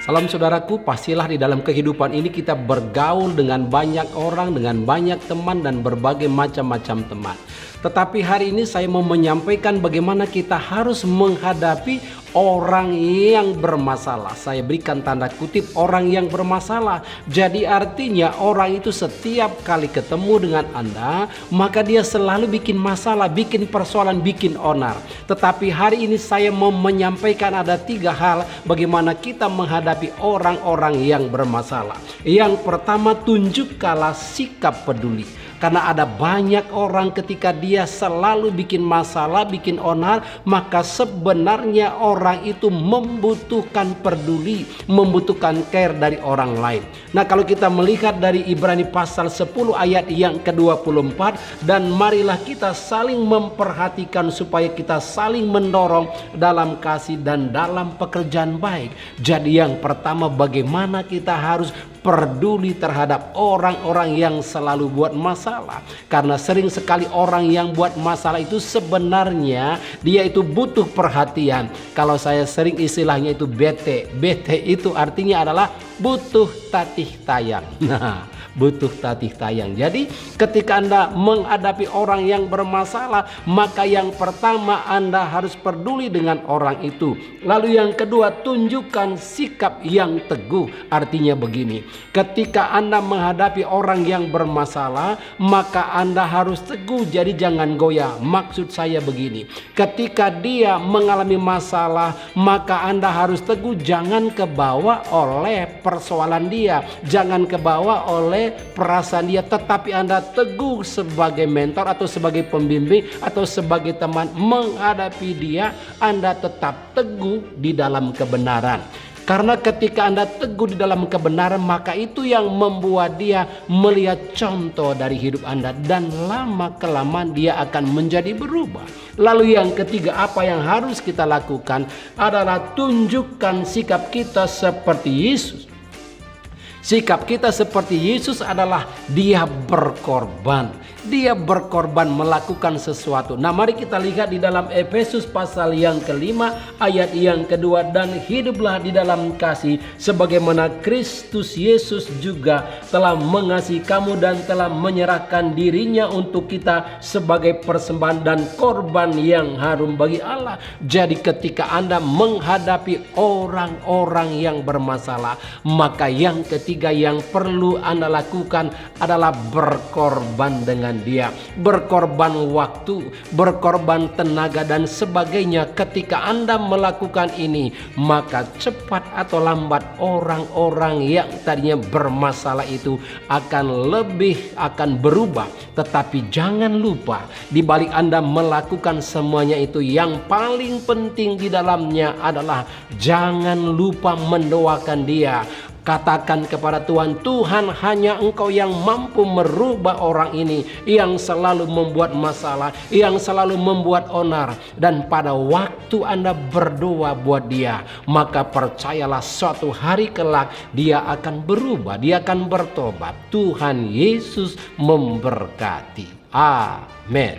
Salam saudaraku, pastilah di dalam kehidupan ini kita bergaul dengan banyak orang, dengan banyak teman dan berbagai macam-macam teman. Tetapi hari ini saya mau menyampaikan bagaimana kita harus menghadapi orang yang bermasalah. Saya berikan tanda kutip orang yang bermasalah. Jadi artinya orang itu setiap kali ketemu dengan Anda, maka dia selalu bikin masalah, bikin persoalan, bikin onar. Tetapi hari ini saya mau menyampaikan ada 3 hal bagaimana kita menghadapi orang-orang yang bermasalah. Yang pertama, tunjukkanlah sikap peduli. Karena ada banyak orang ketika dia selalu bikin masalah, bikin onar, maka sebenarnya orang itu membutuhkan peduli, membutuhkan care dari orang lain. Nah, kalau kita melihat dari Ibrani pasal 10 ayat yang ke-24, dan marilah kita saling memperhatikan supaya kita saling mendorong dalam kasih dan dalam pekerjaan baik. Jadi yang pertama, bagaimana kita harus peduli terhadap orang-orang yang selalu buat masalah. Karena sering sekali orang yang buat masalah itu sebenarnya dia itu butuh perhatian. Kalau saya sering istilahnya itu bete. Bete itu artinya adalah butuh tatih tayang. Nah, butuh tatih tayang. Jadi ketika Anda menghadapi orang yang bermasalah, maka yang pertama Anda harus peduli dengan orang itu. Lalu yang kedua, tunjukkan sikap yang teguh. Artinya begini, ketika Anda menghadapi orang yang bermasalah, maka Anda harus teguh, jadi jangan goyah. Maksud saya begini, ketika dia mengalami masalah, maka Anda harus teguh, jangan kebawa oleh persoalan dia, jangan kebawa oleh perasaan dia, tetapi Anda teguh sebagai mentor atau sebagai pembimbing atau sebagai teman menghadapi dia. Anda tetap teguh di dalam kebenaran. Karena ketika Anda teguh di dalam kebenaran, maka itu yang membuat dia melihat contoh dari hidup Anda, dan lama-kelamaan dia akan menjadi berubah. Lalu yang ketiga, apa yang harus kita lakukan adalah tunjukkan sikap kita seperti Yesus. Sikap kita seperti Yesus adalah dia berkorban. Dia berkorban melakukan sesuatu. Nah, mari kita lihat di dalam Efesus pasal yang ke-5 ayat yang kedua, dan hiduplah di dalam kasih sebagaimana Kristus Yesus juga telah mengasihi kamu dan telah menyerahkan dirinya untuk kita sebagai persembahan dan korban yang harum bagi Allah. Jadi ketika Anda menghadapi orang-orang yang bermasalah, maka yang ketiga yang perlu Anda lakukan adalah berkorban dengan dia, berkorban waktu, berkorban tenaga dan sebagainya. Ketika Anda melakukan ini, maka cepat atau lambat orang-orang yang tadinya bermasalah itu akan berubah. Tetapi jangan lupa, di balik Anda melakukan semuanya itu, yang paling penting di dalamnya adalah jangan lupa mendoakan dia. Katakan kepada Tuhan, Tuhan, hanya Engkau yang mampu merubah orang ini yang selalu membuat masalah, yang selalu membuat onar. Dan pada waktu Anda berdoa buat dia, maka percayalah suatu hari kelak dia akan berubah, dia akan bertobat. Tuhan Yesus memberkati. Amin.